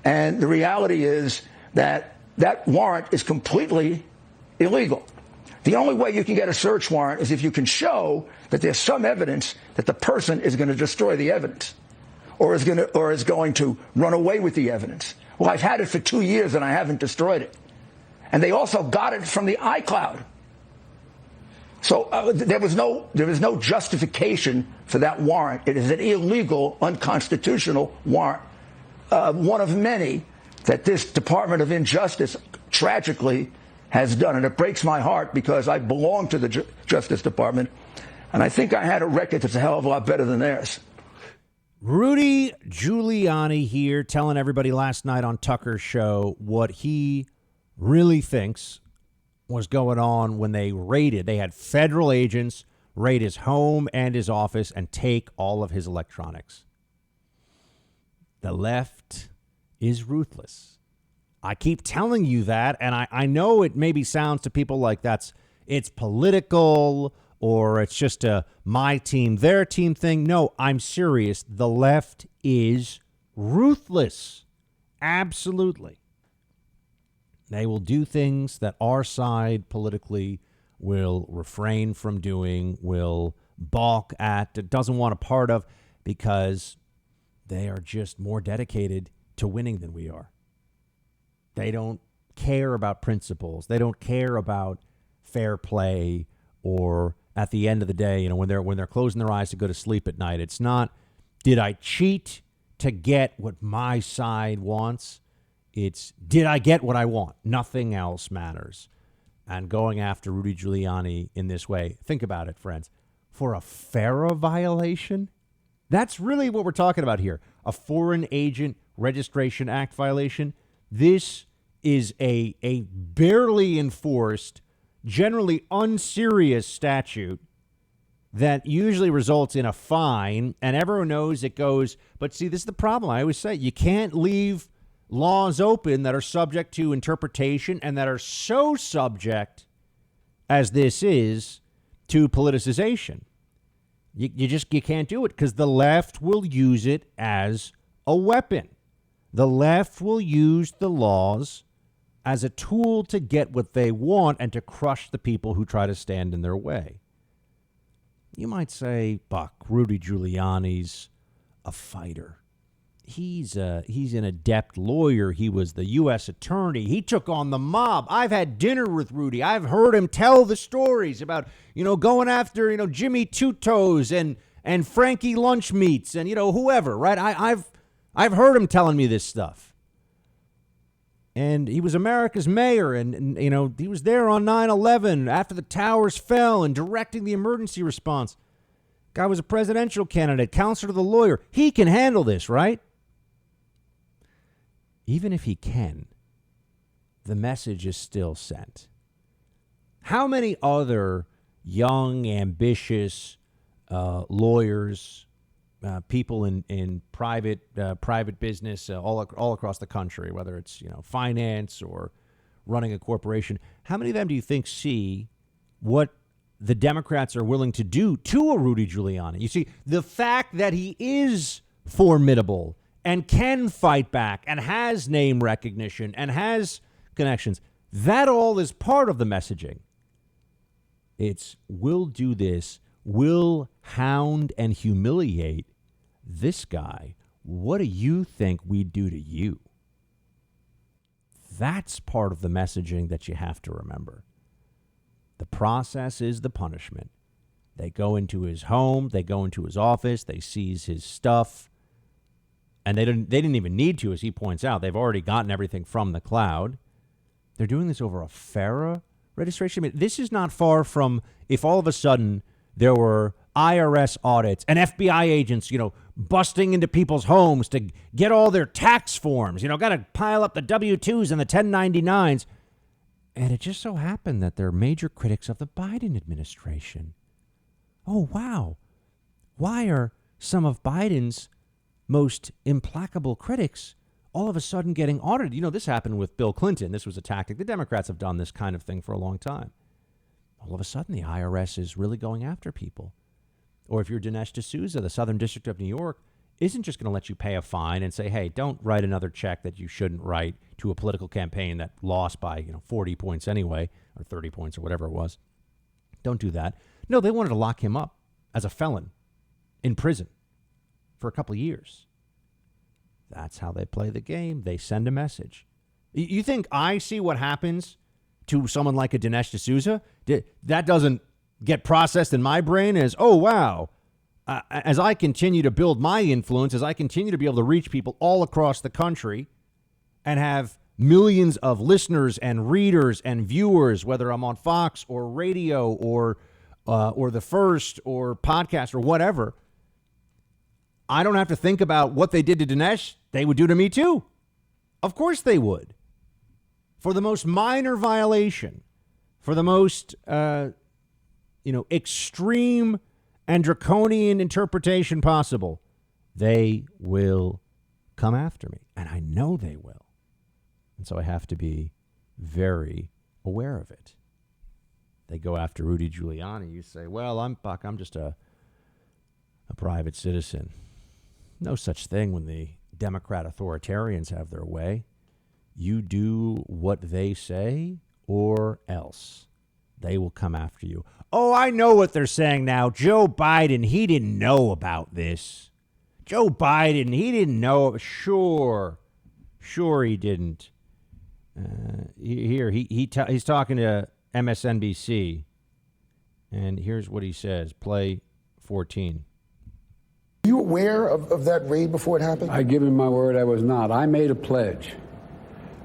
And the reality is that that warrant is completely illegal. The only way you can get a search warrant is if you can show that there's some evidence that the person is going to destroy the evidence or is going to run away with the evidence. Well, I've had it for 2 years and I haven't destroyed it. And they also got it from the iCloud. So there was no justification for that warrant. It is an illegal, unconstitutional warrant, one of many that this Department of Injustice tragically has done. And it breaks my heart because I belong to the Justice Department, and I think I had a record that's a hell of a lot better than theirs. Rudy Giuliani here telling everybody last night on Tucker's show what he really thinks was going on when they had federal agents raid his home and his office and take all of his electronics. The left is ruthless. I keep telling you that, and I know it maybe sounds to people like it's political or it's just a my team, their team thing. No, I'm serious. The left is ruthless. Absolutely. They will do things that our side politically will refrain from doing, will balk at, doesn't want a part of, because they are just more dedicated to winning than we are. They don't care about principles. They don't care about fair play, or at the end of the day, when they're closing their eyes to go to sleep at night, it's not, did I cheat to get what my side wants? It's, did I get what I want? Nothing else matters. And going after Rudy Giuliani in this way, think about it, friends. For a FARA violation, that's really what we're talking about here. A Foreign Agent Registration Act violation. This is a barely enforced, generally unserious statute that usually results in a fine, and everyone knows it goes. But see, this is the problem. I always say you can't leave laws open that are subject to interpretation and that are so subject, as this is, to politicization. You can't do it because the left will use it as a weapon. The left will use the laws as a tool to get what they want and to crush the people who try to stand in their way. You might say, Buck, Rudy Giuliani's a fighter. He's an adept lawyer. He was the U.S. attorney. He took on the mob. I've had dinner with Rudy. I've heard him tell the stories about, going after, Jimmy Two Toes and Frankie Lunch Meats and, whoever, right? I've heard him telling me this stuff. And he was America's mayor, and he was there on 9/11 after the towers fell and directing the emergency response. Guy was a presidential candidate, counselor to the lawyer. He can handle this, right? Even if he can, the message is still sent. How many other young, ambitious lawyers, people in private business all across the country, whether it's finance or running a corporation, how many of them do you think see what the Democrats are willing to do to a Rudy Giuliani? You see, the fact that he is formidable and can fight back and has name recognition and has connections, that all is part of the messaging. It's, we'll do this, we'll hound and humiliate this guy. What do you think we'd do to you? That's part of the messaging that you have to remember. The process is the punishment. They go into his home, they go into his office, they seize his stuff. And they didn't even need to, as he points out. They've already gotten everything from the cloud. They're doing this over a FARA registration. I mean, this is not far from if all of a sudden there were IRS audits and FBI agents, busting into people's homes to get all their tax forms, got to pile up the W-2s and the 1099s. And it just so happened that they're major critics of the Biden administration. Oh, wow. Why are some of Biden's most implacable critics all of a sudden getting audited? This happened with Bill Clinton. This was a tactic. The Democrats have done this kind of thing for a long time. All of a sudden, the IRS is really going after people. Or if you're Dinesh D'Souza, the Southern District of New York, isn't just going to let you pay a fine and say, hey, don't write another check that you shouldn't write to a political campaign that lost by 40 points anyway, or 30 points or whatever it was. Don't do that. No, they wanted to lock him up as a felon in prison for a couple of years. That's how they play the game. They send a message. You think I see what happens to someone like a Dinesh D'Souza? That doesn't get processed in my brain as, oh, wow. As I continue to build my influence, as I continue to be able to reach people all across the country and have millions of listeners and readers and viewers, whether I'm on Fox or radio or The First or podcast or whatever, I don't have to think about what they did to Dinesh. They would do to me too. Of course they would. For the most minor violation, for the most, extreme and draconian interpretation possible, they will come after me. And I know they will. And so I have to be very aware of it. They go after Rudy Giuliani. You say, well, I'm just a private citizen. No such thing when the Democrat authoritarians have their way. You do what they say or else. They will come after you. Oh, I know what they're saying now. Joe Biden, he didn't know about this. Joe Biden, he didn't know. Sure he didn't. He's talking to MSNBC, and here's what he says. Play 14. Were you aware of that raid before it happened? I give him my word I was not. I made a pledge.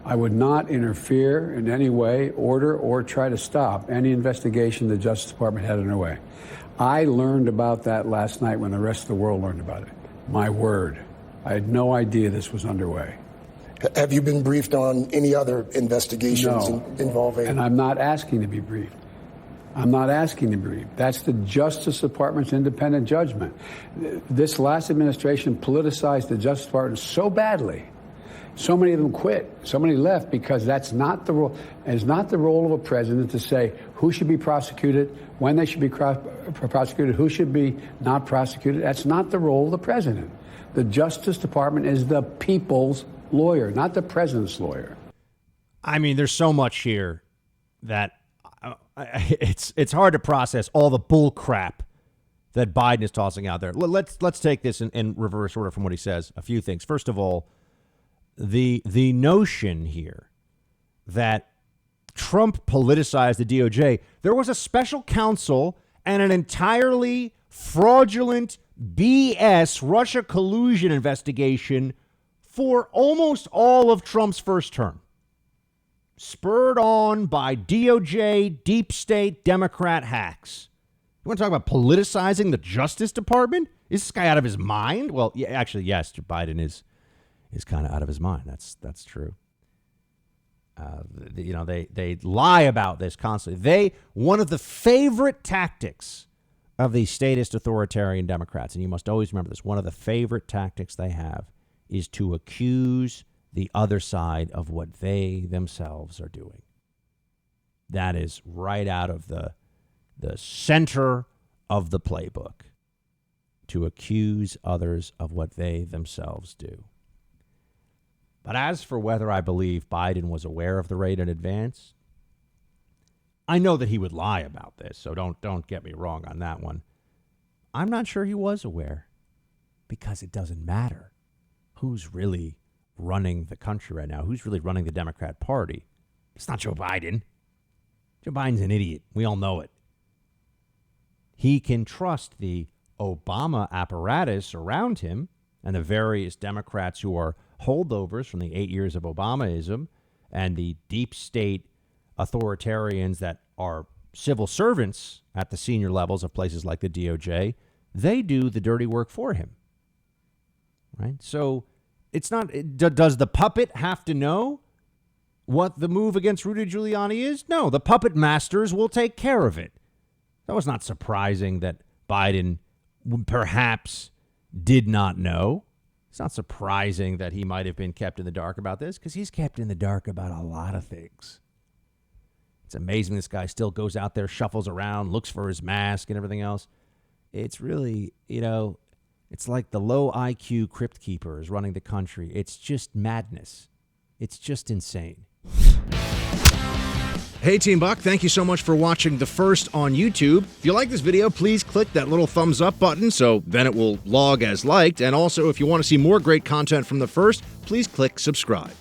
I would not interfere in any way, order, or try to stop any investigation the Justice Department had underway. I learned about that last night when the rest of the world learned about it. My word. I had no idea this was underway. Have you been briefed on any other investigations involving? And I'm not asking to be briefed. I'm not asking to be briefed. That's the Justice Department's independent judgment. This last administration politicized the Justice Department so badly. So many of them quit. So many left because that's not the role. It's not the role of a president to say who should be prosecuted, when they should be prosecuted, who should be not prosecuted. That's not the role of the president. The Justice Department is the people's lawyer, not the president's lawyer. I mean, there's so much here that it's hard to process all the bull crap that Biden is tossing out there. Let's take this in reverse order from what he says. A few things. First of all, the notion here that Trump politicized the DOJ, there was a special counsel and an entirely fraudulent BS Russia collusion investigation for almost all of Trump's first term, spurred on by DOJ, deep state Democrat hacks. You want to talk about politicizing the Justice Department? Is this guy out of his mind? Well, yeah, actually, yes, Biden is kind of out of his mind. That's true. They lie about this constantly. One of the favorite tactics of the statist authoritarian Democrats, and you must always remember this, one of the favorite tactics they have is to accuse the other side of what they themselves are doing. That is right out of the center of the playbook, to accuse others of what they themselves do. But as for whether I believe Biden was aware of the raid in advance, I know that he would lie about this, so don't get me wrong on that one. I'm not sure he was aware, because it doesn't matter who's really running the country right now, who's really running the Democrat Party. It's not Joe Biden. Joe Biden's an idiot. We all know it. He can trust the Obama apparatus around him and the various Democrats who are holdovers from the 8 years of Obamaism and the deep state authoritarians that are civil servants at the senior levels of places like the DOJ. They do the dirty work for him. Right? So it's not, does the puppet have to know what the move against Rudy Giuliani is? No, the puppet masters will take care of it. That was not surprising that Biden perhaps did not know. It's not surprising that he might have been kept in the dark about this, because he's kept in the dark about a lot of things. It's amazing this guy still goes out there, shuffles around, looks for his mask and everything else. It's really, It's like the low IQ crypt keeper is running the country. It's just madness. It's just insane. Hey, Team Buck, thank you so much for watching The First on YouTube. If you like this video, please click that little thumbs up button so then it will log as liked. And also, if you want to see more great content from The First, please click subscribe.